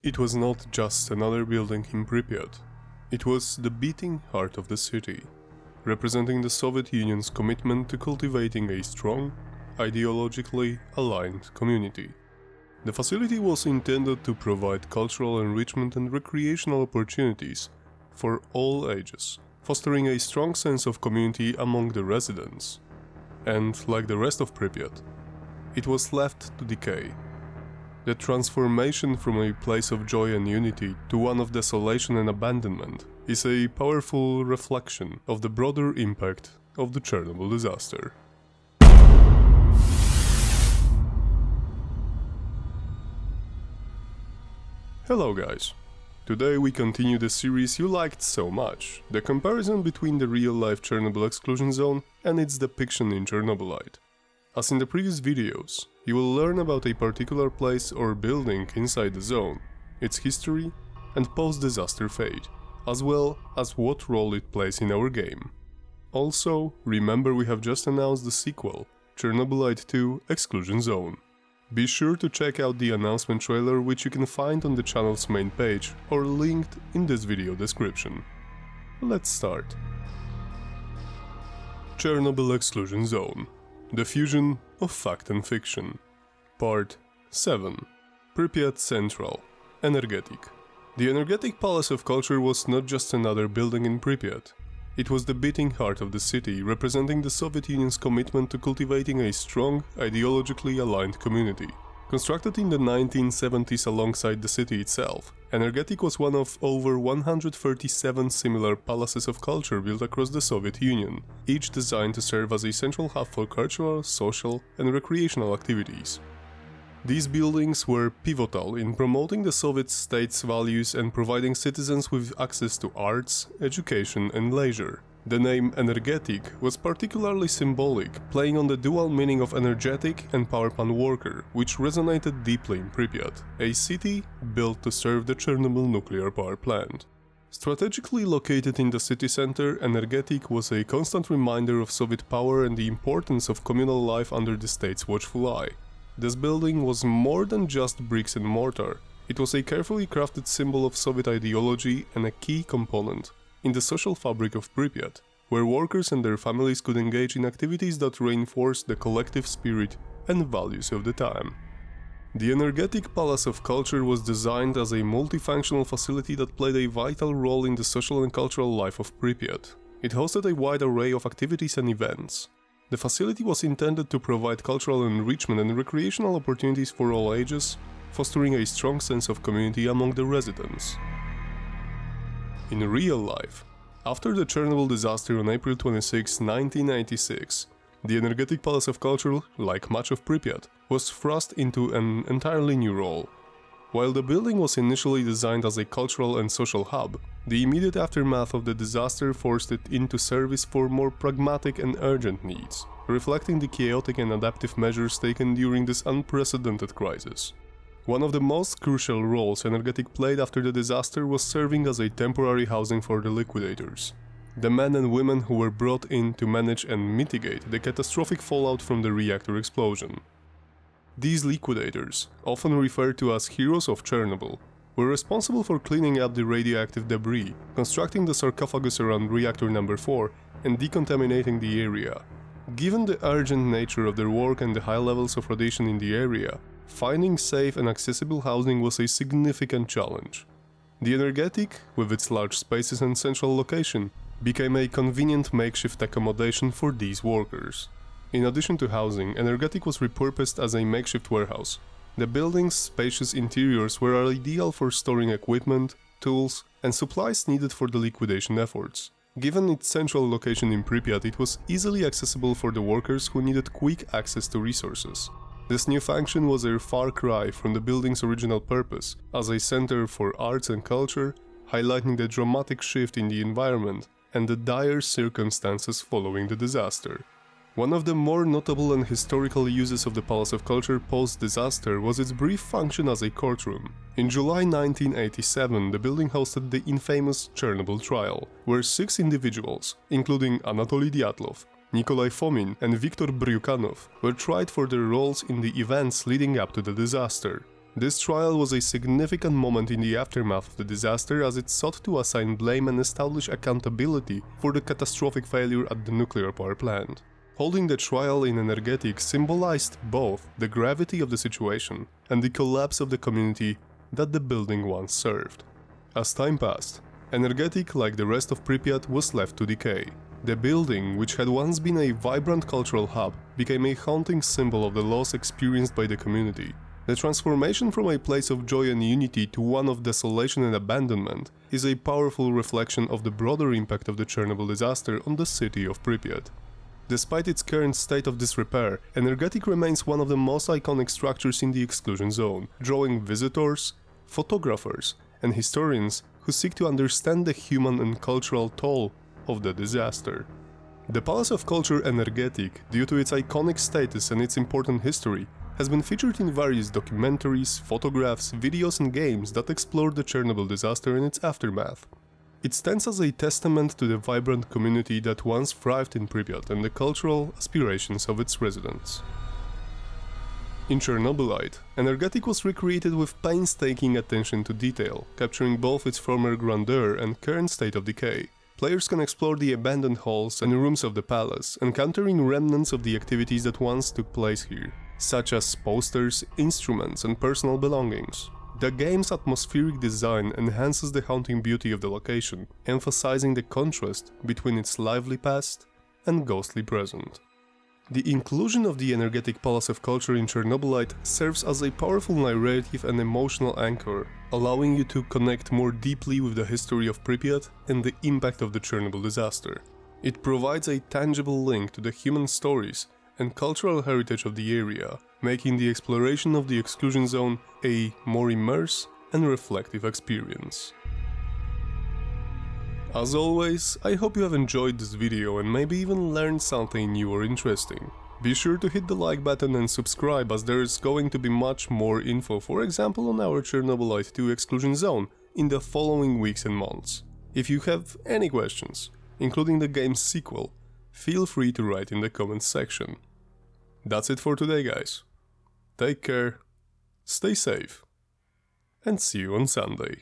It was not just another building in Pripyat. It was the beating heart of the city, representing the Soviet Union's commitment to cultivating a strong, ideologically aligned community. The facility was intended to provide cultural enrichment and recreational opportunities for all ages, fostering a strong sense of community among the residents. And, like the rest of Pripyat, it was left to decay. The transformation from a place of joy and unity to one of desolation and abandonment is a powerful reflection of the broader impact of the Chernobyl disaster. Hello guys! Today we continue the series you liked so much, the comparison between the real-life Chernobyl Exclusion Zone and its depiction in Chernobylite. As in the previous videos, you will learn about a particular place or building inside the zone, its history and post-disaster fate, as well as what role it plays in our game. Also, remember we have just announced the sequel, Chernobylite 2 Exclusion Zone. Be sure to check out the announcement trailer, which you can find on the channel's main page or linked in this video description. Let's start. Chernobyl Exclusion Zone. The fusion of fact and fiction. Part 7. Pripyat Central. Energetik. The Energetik Palace of Culture was not just another building in Pripyat. It was the beating heart of the city, representing the Soviet Union's commitment to cultivating a strong, ideologically aligned community. Constructed in the 1970s alongside the city itself, Energetik was one of over 137 similar palaces of culture built across the Soviet Union, each designed to serve as a central hub for cultural, social, and recreational activities. These buildings were pivotal in promoting the Soviet state's values and providing citizens with access to arts, education, and leisure. The name Energetik was particularly symbolic, playing on the dual meaning of energetic and power plant worker, which resonated deeply in Pripyat, a city built to serve the Chernobyl nuclear power plant. Strategically located in the city center, Energetik was a constant reminder of Soviet power and the importance of communal life under the state's watchful eye. This building was more than just bricks and mortar. It was a carefully crafted symbol of Soviet ideology and a key component in the social fabric of Pripyat, where workers and their families could engage in activities that reinforced the collective spirit and values of the time. The Energetik Palace of Culture was designed as a multifunctional facility that played a vital role in the social and cultural life of Pripyat. It hosted a wide array of activities and events. The facility was intended to provide cultural enrichment and recreational opportunities for all ages, fostering a strong sense of community among the residents. In real life, after the Chernobyl disaster on April 26, 1986, the Energetik Palace of Culture, like much of Pripyat, was thrust into an entirely new role. While the building was initially designed as a cultural and social hub, the immediate aftermath of the disaster forced it into service for more pragmatic and urgent needs, reflecting the chaotic and adaptive measures taken during this unprecedented crisis. One of the most crucial roles Energetik played after the disaster was serving as a temporary housing for the liquidators, the men and women who were brought in to manage and mitigate the catastrophic fallout from the reactor explosion. These liquidators, often referred to as heroes of Chernobyl, were responsible for cleaning up the radioactive debris, constructing the sarcophagus around reactor number 4, and decontaminating the area. Given the urgent nature of their work and the high levels of radiation in the area, finding safe and accessible housing was a significant challenge. The Energetik, with its large spaces and central location, became a convenient makeshift accommodation for these workers. In addition to housing, Energetik was repurposed as a makeshift warehouse. The building's spacious interiors were ideal for storing equipment, tools, and supplies needed for the liquidation efforts. Given its central location in Pripyat, it was easily accessible for the workers who needed quick access to resources. This new function was a far cry from the building's original purpose, as a center for arts and culture, highlighting the dramatic shift in the environment and the dire circumstances following the disaster. One of the more notable and historical uses of the Palace of Culture post-disaster was its brief function as a courtroom. In July 1987, the building hosted the infamous Chernobyl trial, where 6 individuals, including Anatoly Dyatlov, Nikolai Fomin and Viktor Bryukhanov, were tried for their roles in the events leading up to the disaster. This trial was a significant moment in the aftermath of the disaster as it sought to assign blame and establish accountability for the catastrophic failure at the nuclear power plant. Holding the trial in Energetik symbolized both the gravity of the situation and the collapse of the community that the building once served. As time passed, Energetik, like the rest of Pripyat, was left to decay. The building, which had once been a vibrant cultural hub, became a haunting symbol of the loss experienced by the community. The transformation from a place of joy and unity to one of desolation and abandonment is a powerful reflection of the broader impact of the Chernobyl disaster on the city of Pripyat. Despite its current state of disrepair, Energetik remains one of the most iconic structures in the Exclusion Zone, drawing visitors, photographers, and historians who seek to understand the human and cultural toll of the disaster. The Palace of Culture Energetik, due to its iconic status and its important history, has been featured in various documentaries, photographs, videos and games that explore the Chernobyl disaster and its aftermath. It stands as a testament to the vibrant community that once thrived in Pripyat and the cultural aspirations of its residents. In Chernobylite, Energetik was recreated with painstaking attention to detail, capturing both its former grandeur and current state of decay. Players can explore the abandoned halls and rooms of the palace, encountering remnants of the activities that once took place here, such as posters, instruments, and personal belongings. The game's atmospheric design enhances the haunting beauty of the location, emphasizing the contrast between its lively past and ghostly present. The inclusion of the Energetik Palace of Culture in Chernobylite serves as a powerful narrative and emotional anchor, allowing you to connect more deeply with the history of Pripyat and the impact of the Chernobyl disaster. It provides a tangible link to the human stories and cultural heritage of the area, making the exploration of the Exclusion Zone a more immersive and reflective experience. As always, I hope you have enjoyed this video and maybe even learned something new or interesting. Be sure to hit the like button and subscribe, as there is going to be much more info, for example on our Chernobylite 2 Exclusion Zone, in the following weeks and months. If you have any questions, including the game's sequel, feel free to write in the comments section. That's it for today, guys. Take care, stay safe, and see you on Sunday.